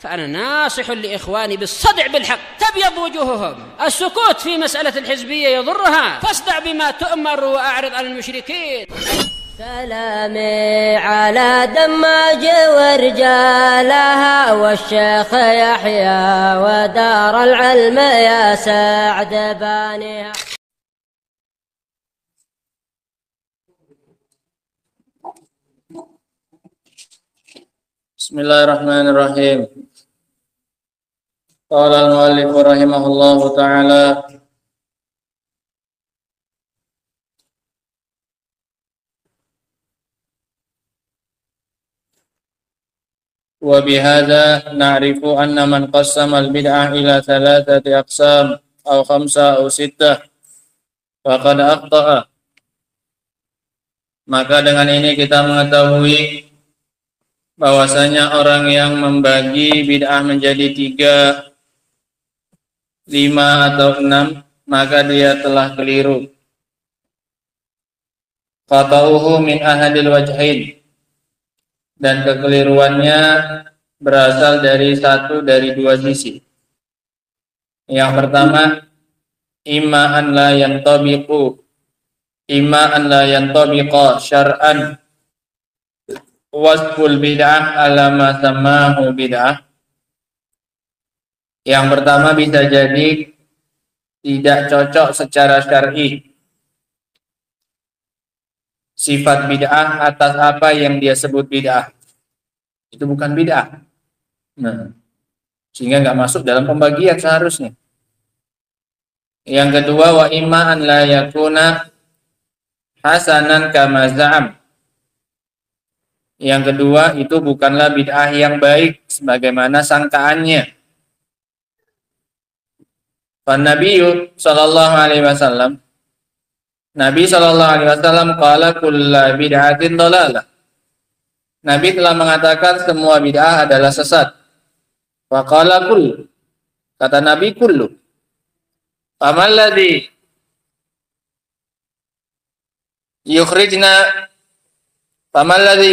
فأنا ناصح لإخواني بالصدع بالحق، تبيض وجوههم. السكوت في مسألة الحزبية يضرها، فاصدع بما تؤمر وأعرض عن المشركين. سلامي على دماج ورجالها والشيخ يحيى ودار العلم يا سعد بانيها. بسم الله الرحمن الرحيم. قال المؤلف رحمه الله تعالى: وبهذا نعرف أن من قسم البدعة إلى 3 أقسام أو 5 أو 6 فقد أخطأ. Maka dengan ini kita mengetahui bahwasanya orang yang membagi bid'ah menjadi 3, 5 atau 6, maka dia telah keliru. Khata'uhu min ahadil wajhain, dan kekeliruannya berasal dari dari 2 sisi. Yang pertama, imma an la yantabiqa syar'an wasful bid'ah ala ma samahu bid'ah. Yang pertama bisa jadi tidak cocok secara syar'i sifat bid'ah atas apa yang dia sebut bid'ah. Itu bukan bid'ah. Nah, sehingga nggak masuk dalam pembagian seharusnya. Yang kedua, wa imma an la yakuna hasanan kama za'am. Yang kedua, itu bukanlah bid'ah yang baik sebagaimana sangkaannya. Fan Nabiyyu sallallahu alaihi wasallam, Nabi sallallahu alaihi wasallam qala kullu bid'atin dhalalah. Nabi telah mengatakan semua bid'ah adalah sesat. Wa qala kullu, kata Nabi kullu. Famal ladzi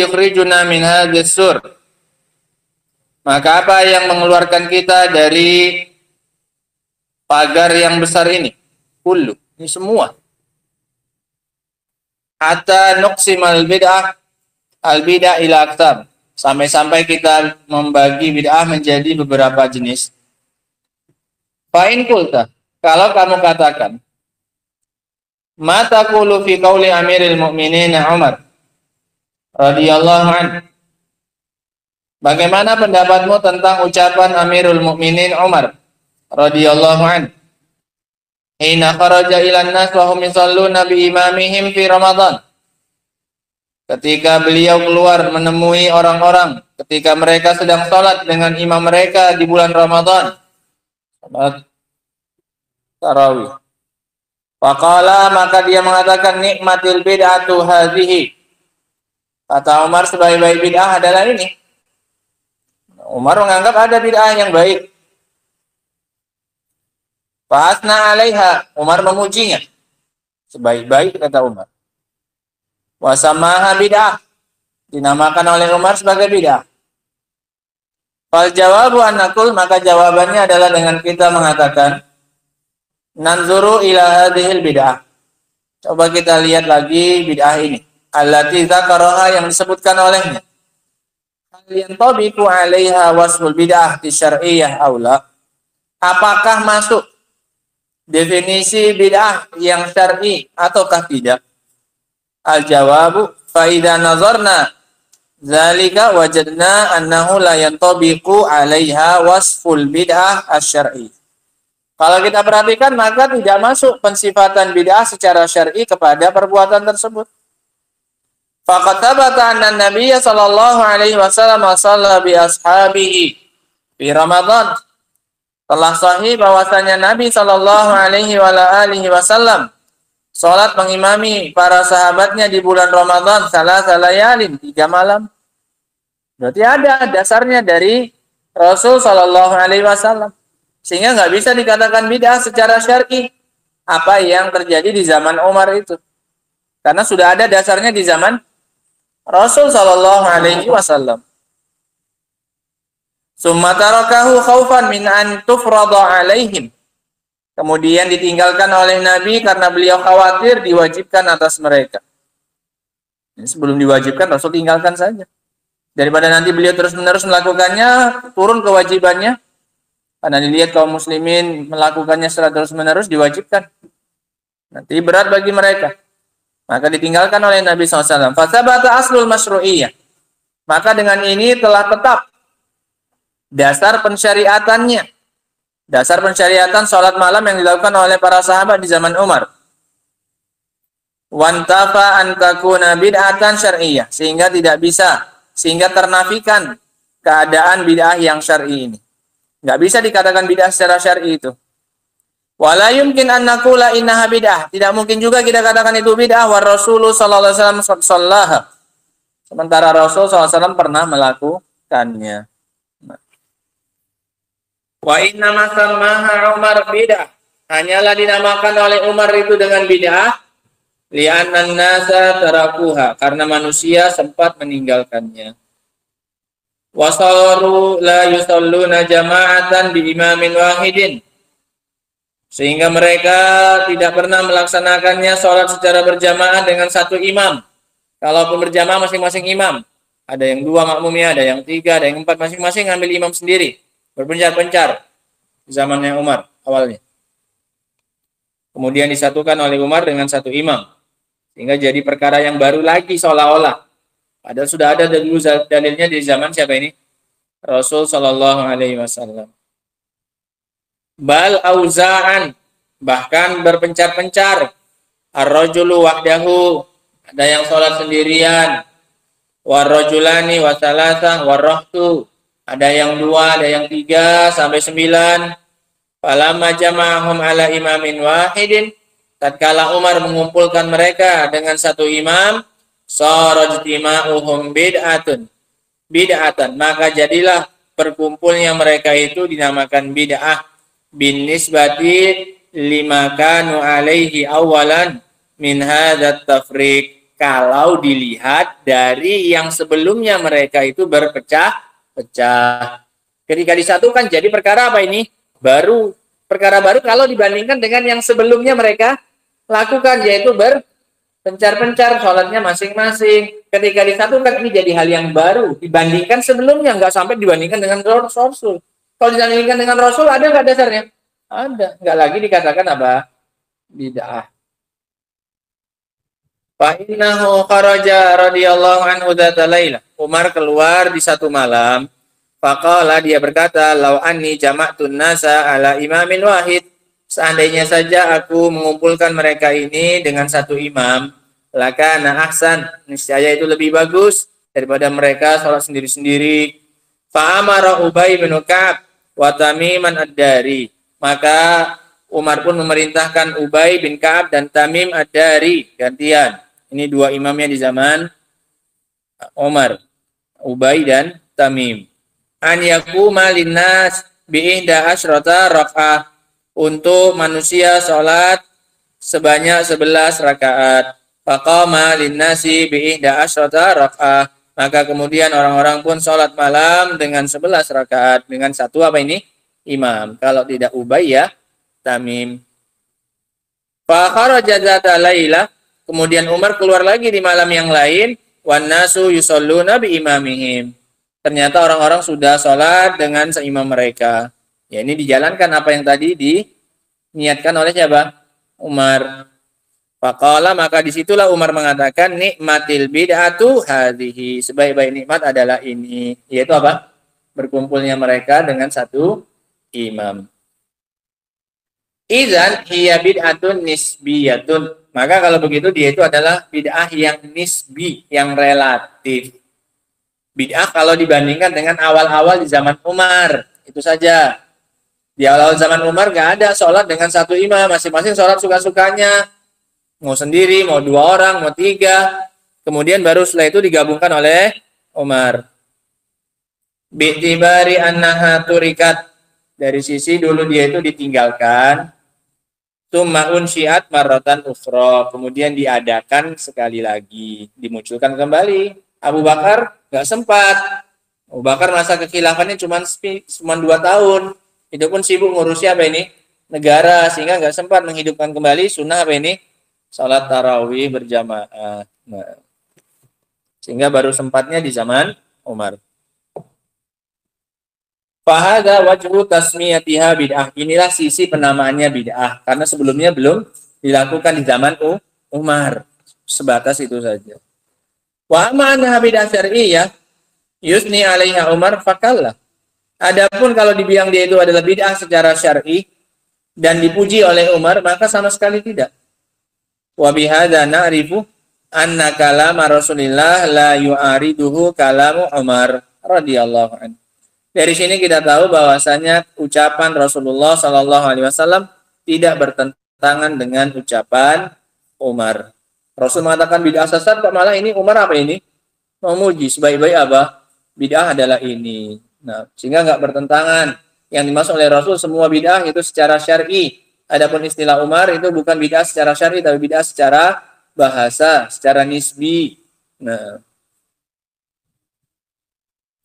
yukhrijuna min hadhis sur. Maka apa yang mengeluarkan kita dari pagar yang besar ini? Kullu, ini semua. Hatta nuqsimal bid'ah al-bid'ah ila aqsam, sampai-sampai kita membagi bid'ah menjadi beberapa jenis. Fa in qulta, kalau kamu katakan, ma taqulu fi qauli Amiril Mukminin Umar radhiyallahu anhu, bagaimana pendapatmu tentang ucapan Amirul Mukminin Umar radhiyallahu anhu? Hina kharaja ilan nas wa hum yusalluna bi imamihim fi Ramadan. Ketika beliau keluar menemui orang-orang ketika mereka sedang sholat dengan imam mereka di bulan Ramadan, salat tarawih. Faqala, maka dia mengatakan, nikmatil bid'atu hadhihi. Kata Umar, sebaik-baik bid'ah adalah ini. Umar menganggap ada bid'ah yang baik. Fa'asna alaiha, Umar memujinya. Sebaik-baik, kata Umar. Wasamaha bid'ah, dinamakan oleh Umar sebagai bid'ah. Fal jawabu anakul, maka jawabannya adalah dengan kita mengatakan, nanzuru ila hadhil bid'ah. Coba kita lihat lagi bid'ah ini. Allati dzakaraha, yang disebutkan olehnya. Hal yantabiqu 'alaiha wasful bid'ah syar'iyyah aula. Apakah masuk definisi bid'ah yang syar'i ataukah tidak? Al-jawabu, fa idza nazarna dzalika wajadna annahu la yantabiqu 'alaiha wasful bid'ah asy-syar'i. Kalau kita perhatikan, maka tidak masuk pensifatan bid'ah secara syar'i kepada perbuatan tersebut. Faqad thabata anna Nabiy sallallahu alaihi wasallam shalla bi ashabihi fi Ramadan. Telah sahih bahwasanya Nabi sallallahu alaihi wasallam salat mengimami para sahabatnya di bulan Ramadan salasa layalin, 3 malam. Berarti ada dasarnya dari Rasul sallallahu alaihi wasallam. Sehingga nggak bisa dikatakan bid'ah secara syar'i apa yang terjadi di zaman Umar itu. Karena sudah ada dasarnya di zaman Rasul sallallahu alaihi wasallam. Summa tarakahu khaufan min an tufrada alaihim. Kemudian ditinggalkan oleh Nabi karena beliau khawatir diwajibkan atas mereka. Sebelum diwajibkan, Rasul tinggalkan saja. Daripada nanti beliau terus-menerus melakukannya, turun kewajibannya. Karena dilihat kaum muslimin melakukannya secara terus-menerus, diwajibkan. Nanti berat bagi mereka. Maka ditinggalkan oleh Nabi SAW. Fasabata aslul masyru'iyyah. Maka dengan ini telah tetap dasar pensyariatannya. Dasar pensyariatan sholat malam yang dilakukan oleh para sahabat di zaman Umar. Wantafa an takuna bid'atan syar'iyyah, sehingga ternafikan keadaan bid'ah yang syar'i ini. Enggak bisa dikatakan bid'ah secara syar'i itu. Wala yumkin an naqula innaha bid'ah. Tidak mungkin juga kita katakan itu bid'ah wa Rasulullah sallallahu alaihi wasallam shallaha. Sementara Rasul sallallahu alaihi wasallam pernah melakukannya. Wa inna ma sammaha Umar bid'ah. Hanyalah dinamakan oleh Umar itu dengan bid'ah li'annan nasa tarakuha, karena manusia sempat meninggalkannya. Wasaru la yusalluna jama'atan bi imamin wahidin, sehingga mereka tidak pernah melaksanakannya sholat secara berjamaah dengan satu imam. Kalaupun berjamaah masing-masing imam, ada yang 2 makmumnya, ada yang 3, ada yang 4, masing-masing ngambil imam sendiri, berpencar-pencar di zamannya Umar awalnya. Kemudian disatukan oleh Umar dengan satu imam, sehingga jadi perkara yang baru lagi seolah-olah. Padahal sudah ada dulu dalilnya di zaman siapa ini? Rasul sallallahu alaihi wasallam. Bal auza'an, bahkan berpencar-pencar. Ar-rajulu wahdahu, ada yang sholat sendirian. War-rajulani wa salasah war-rahtu, ada yang 2, ada yang 3 sampai 9. Falamma jama'ahum ala imamin wahidin, tatkala Umar mengumpulkan mereka dengan satu imam, sarajtima'uhum bid'atan, maka jadilah berkumpulnya mereka itu dinamakan bid'ah bin nisbati lima kanu alaihi awalan min hadzat tafriq, kalau dilihat dari yang sebelumnya mereka itu berpecah-pecah. Ketika disatukan jadi perkara apa ini? Perkara baru kalau dibandingkan dengan yang sebelumnya mereka lakukan, yaitu berpencar-pencar sholatnya masing-masing. Ketika disatukan ini jadi hal yang baru dibandingkan sebelumnya, nggak sampai dibandingkan dengan Rasul. Kalau dibandingkan dengan Rasul ada nggak dasarnya? Ada, nggak lagi dikatakan apa? Bid'ah. Fa innahu kharaja radhiyallahu anhu dzata lailah. Umar keluar di satu malam. Faqala, dia berkata, "Lau anni jama'tun nasa ala imamin wahid." Seandainya saja aku mengumpulkan mereka ini dengan satu imam, lakana ahsan, niscaya itu lebih bagus daripada mereka sholat sendiri-sendiri. Fa amara Ubay bin Ka'ab wa Tamiman ad-Dari. Maka Umar pun memerintahkan Ubay bin Ka'ab dan Tamim ad-Dari gantian. Ini 2 imamnya di zaman Umar, Ubay dan Tamim. An yakuma linnas bi ihda asyrata raka'ah, untuk manusia sholat sebanyak 11 rakaat. Faqama linnasi bi ihda asyrata raka'ah, maka kemudian orang-orang pun sholat malam dengan 11 rakaat dengan satu apa ini? Imam. Kalau tidak Ubay ya Tamim. Fa kharaja dzata lailah, kemudian Umar keluar lagi di malam yang lain, wan nasu yusalluna bi imamihim. Ternyata orang-orang sudah sholat dengan seimam mereka. Ya, ini dijalankan apa yang tadi diniatkan oleh siapa? Umar. Faqala, maka disitulah Umar mengatakan, nikmatil bid'atu hadhihi, sebaik-baik nikmat adalah ini, yaitu apa? Berkumpulnya mereka dengan satu imam. Idzan hiya bid'atun nisbiyatun, maka kalau begitu dia itu adalah bid'ah yang nisbi, yang relatif. Bid'ah kalau dibandingkan dengan awal-awal di zaman Umar, itu saja. Di awal zaman Umar gak ada sholat dengan satu imam, masing-masing sholat suka-sukanya, mau sendiri, mau 2 orang, mau 3. Kemudian baru setelah itu digabungkan oleh Umar. Bi'tibari annaha turikat, dari sisi dulu dia itu ditinggalkan. Tsumma unsyiat marratan ukhra, kemudian diadakan sekali lagi, dimunculkan kembali. Abu Bakar nggak sempat, Abu Bakar masa kekhilafannya cuma 2 tahun. Itu pun sibuk ngurusi apa ini? Negara, sehingga nggak sempat menghidupkan kembali sunnah apa ini? Salat tarawih berjamaah. Nah, sehingga baru sempatnya di zaman Umar. Fahada wajhu tasmiyatiha bid'ah. Inilah sisi penamaannya bid'ah. Karena sebelumnya belum dilakukan di zaman Umar. Sebatas itu saja. Wa ma'ana bid'ah syar'iyyah yusni alaiha Umar fakallah. Adapun kalau dibilang dia itu adalah bid'ah secara syar'i dan dipuji oleh Umar, maka sama sekali tidak. Wa bihadza na'rifu anna kalama Rasulillah la yu'ariduhu kalamu Umar radhiyallahu anhu. Dari sini kita tahu bahwasanya ucapan Rasulullah sallallahu alaihi wasallam tidak bertentangan dengan ucapan Umar. Rasul mengatakan bid'ah sesat, kok malah ini Umar apa ini? Memuji sebaik-baik apa? Bid'ah adalah ini. Nah, sehingga nggak bertentangan. Yang dimaksud oleh Rasul semua bid'ah itu secara syar'i. Adapun istilah Umar itu bukan bid'ah secara syar'i, tapi bid'ah secara bahasa, secara nisbi. Nah,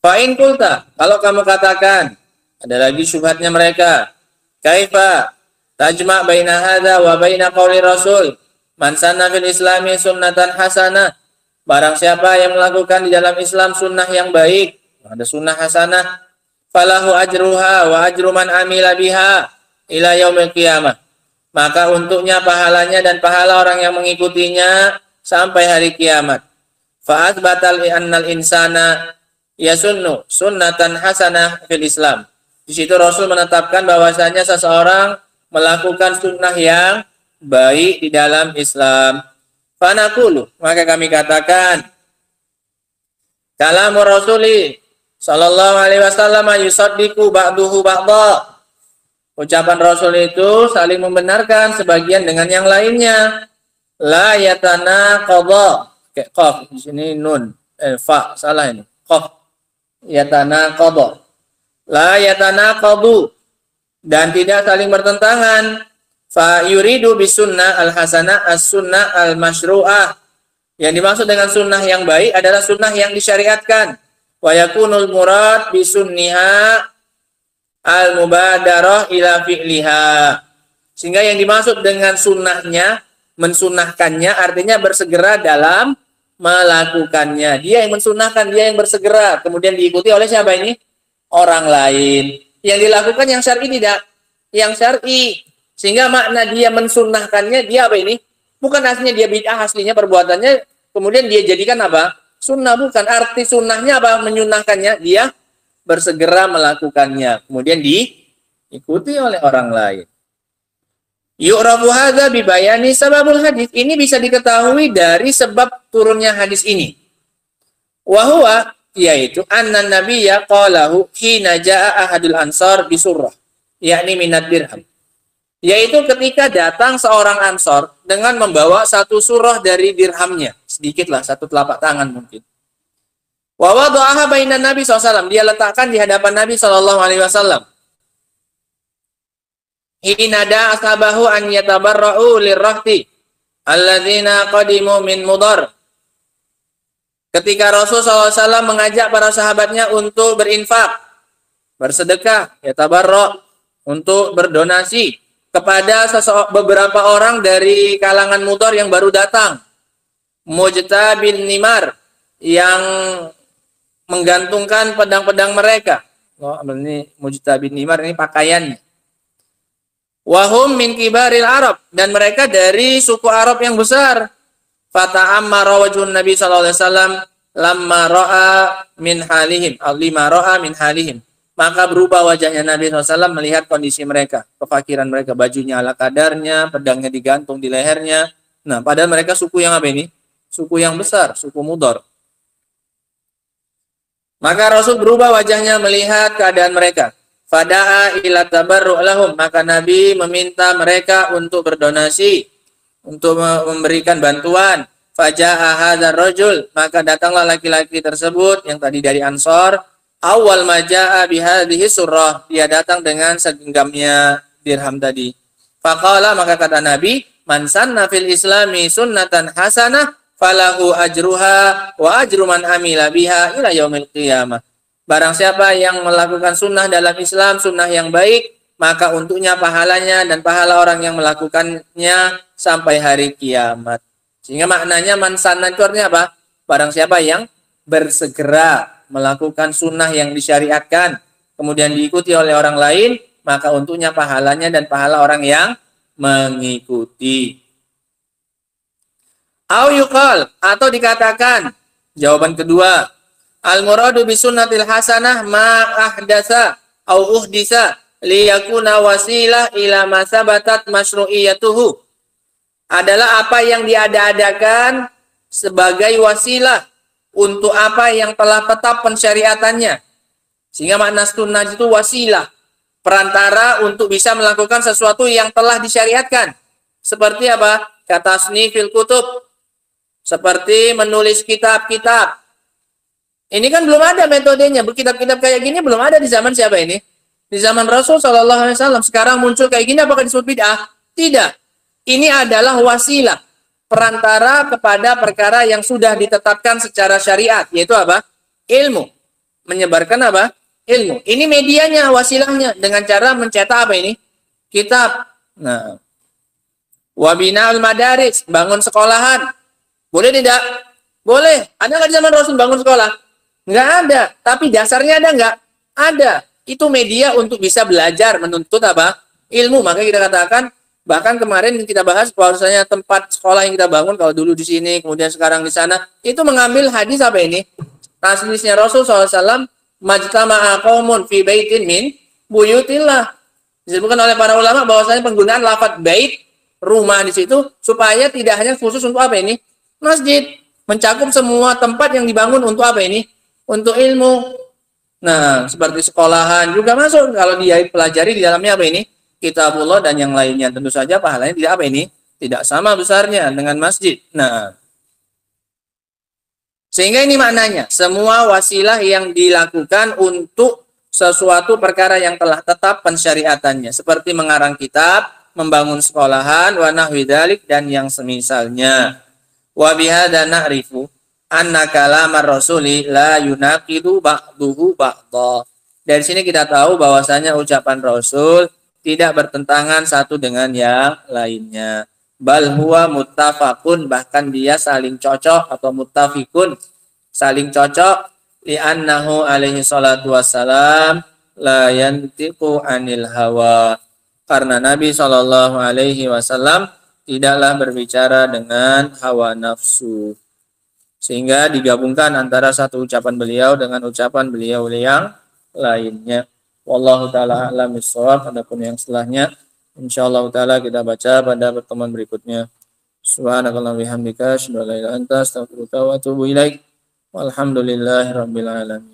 fa'in kulta, kalau kamu katakan, ada lagi syubhatnya mereka. Kaifa tajma' baina hadza wa baina qauli Rasul, man sanna fil islami sunnatan hasanah. Barang siapa yang melakukan di dalam Islam sunnah yang baik, ada sunnah hasanah, falahu ajruha wa ajru man amila biha ila yaumil qiyamah. Maka untuknya pahalanya dan pahala orang yang mengikutinya sampai hari kiamat. Fa atsbatal annal insana yasunnu sunnatan hasanah fil Islam. Di situ Rasul menetapkan bahwasanya seseorang melakukan sunnah yang baik di dalam Islam. Fanaqulu, maka kami katakan, kalamu Rasuli sallallahu alaihi wasallam yusaddiqu ba'duhu ba'dha. Ucapan Rasul itu saling membenarkan sebagian dengan yang lainnya. La yatanaqadha. Kayak qaf di sini nun, fa salah ini. Qaf. Yatanaqadha. La yatanaqadu, dan tidak saling bertentangan. Fa yuridu bisunnah al-hasanah as-sunnah al-masyru'ah. Yang dimaksud dengan sunnah yang baik adalah sunnah yang disyariatkan. Wa yakunul murad bisunniha al-mubadarah ila fi'liha. Sehingga yang dimaksud dengan sunnahnya, mensunnahkannya, artinya bersegera dalam melakukannya. Dia yang mensunnahkan, dia yang bersegera. Kemudian diikuti oleh siapa ini? Orang lain. Yang dilakukan yang syar'i tidak? Yang syar'i. Sehingga makna dia mensunnahkannya, dia apa ini? Bukan aslinya dia bid'ah, aslinya perbuatannya, kemudian dia jadikan apa? Sunnah, bukan. Arti sunnahnya apa? Menyunnahkannya, dia bersegera melakukannya. Kemudian diikuti oleh orang lain. Yu'rafu hadza bi bayani sababul hadis. Ini bisa diketahui dari sebab turunnya hadis ini. Wa huwa, yaitu anna nabiyya qalahu hina jaa ahadul ansar bi surrah, yakni minad dirham. Yaitu ketika datang seorang ansor dengan membawa satu surah dari dirhamnya, sedikitlah, satu telapak tangan mungkin. Wa wada'aha bainan Nabi SAW, dia letakkan di hadapan Nabi SAW. Hina da'a ashabahu an yatabarra'u lirrahti alladzina qadimu min Mudar. Ketika Rasul SAW mengajak para sahabatnya untuk berinfak, bersedekah, yatabarra', untuk berdonasi kepada beberapa orang dari kalangan Mudar yang baru datang. Mujta bin Nimar, yang menggantungkan pedang-pedang mereka. Oh, ini Mujta bin Nimar, ini pakaiannya. Wahum min kibaril Arab, dan mereka dari suku Arab yang besar. Fata'ammara wajhun Nabi sallallahu alaihi wasallam lamma ra'a min halihim, lima ra'a min halihim. Maka berubah wajahnya Nabi SAW melihat kondisi mereka, kefakiran mereka, bajunya ala kadarnya, pedangnya digantung di lehernya. Nah, padahal mereka suku yang apa ini? Suku yang besar, suku Mudar. Maka Rasul berubah wajahnya melihat keadaan mereka. Fada'a ila tabarru' lahum, maka Nabi meminta mereka untuk berdonasi, untuk memberikan bantuan. Faja'a hadzal rajul, maka datanglah laki-laki tersebut yang tadi dari Ansor. Awal maja'a bihadhihi surah, dia datang dengan segenggamnya dirham tadi. Faqala, maka kata Nabi, man sanna fil islami sunnatan hasanah falahu ajruha wa ajru man amila biha ila yaumil qiyamah. Barang siapa yang melakukan sunnah dalam Islam, sunnah yang baik, maka untuknya pahalanya dan pahala orang yang melakukannya sampai hari kiamat. Sehingga maknanya man sanna itu artinya apa? Barang siapa yang bersegera melakukan sunnah yang disyariatkan, kemudian diikuti oleh orang lain, maka untuknya pahalanya dan pahala orang yang mengikuti. Au yuqal, atau dikatakan, jawaban kedua, al-muradu bi sunnatil hasanah ma ahdatsa au uhdisa liyakuna wasilah ila ma sabatat masyru'iyatuhu. Adalah apa yang diada-adakan sebagai wasilah untuk apa yang telah tetap pensyariatannya. Sehingga makna sunnah itu wasilah, perantara untuk bisa melakukan sesuatu yang telah disyariatkan. Seperti apa? Kata tasnifil kutub, seperti menulis kitab-kitab. Ini kan belum ada metodenya. Kitab-kitab kayak gini belum ada di zaman siapa ini? Di zaman Rasul Shallallahu Alaihi Wasallam. Sekarang muncul kayak gini, apakah disebut bid'ah? Tidak. Ini adalah wasilah, perantara kepada perkara yang sudah ditetapkan secara syariat, yaitu apa? Ilmu. Menyebarkan apa? Ilmu. Ini medianya, wasilahnya, dengan cara mencetak apa ini? Kitab. Nah, wabina'ul madaris, bangun sekolahan. Boleh tidak? Boleh. Ada nggak di zaman Rasul bangun sekolah? Nggak ada. Tapi dasarnya ada nggak? Ada. Itu media untuk bisa belajar, menuntut apa? Ilmu. Maka kita katakan, bahkan kemarin kita bahas bahwasanya tempat sekolah yang kita bangun, kalau dulu di sini, kemudian sekarang di sana, itu mengambil hadis apa ini? Hadisnya Rasul SAW, majtama'a qaumun fi baitin min buyutillah. Disebutkan oleh para ulama bahwasanya penggunaan lafaz bait, rumah di situ, supaya tidak hanya khusus untuk apa ini? Masjid. Mencakup semua tempat yang dibangun untuk apa ini? Untuk ilmu. Nah, seperti sekolahan juga masuk. Kalau dia pelajari di dalamnya apa ini? Kitabullah dan yang lainnya. Tentu saja pahalanya tidak apa ini? Tidak sama besarnya dengan masjid. Nah, sehingga ini maknanya. Semua wasilah yang dilakukan untuk sesuatu perkara yang telah tetap pensyariatannya. Seperti mengarang kitab, membangun sekolahan, wa nahwi dzalik, dan yang semisalnya. Wa bihadza na'rifu anna kalamar rasuli la yunaqidu ba'duhu ba'dha. Dari sini kita tahu bahwasanya ucapan Rasul tidak bertentangan satu dengan yang lainnya. Bal huwa muttafaqun, bahkan dia saling cocok atau muttafiqun, saling cocok, li'annahu alaihi salatu wassalam la yantiqu anil hawa. Karena Nabi sallallahu alaihi wasallam tidaklah berbicara dengan hawa nafsu. Sehingga digabungkan antara satu ucapan beliau dengan ucapan beliau yang lainnya. Wallahu ta'ala a'lam bissawab. Adapun yang setelahnya insyaallah ta'ala kita baca pada pertemuan berikutnya. Subhanakallahumma bihamdika asyhadu an la ilaha illa anta astaghfiruka wa atubu ilaik. Walhamdulillahirabbil alamin.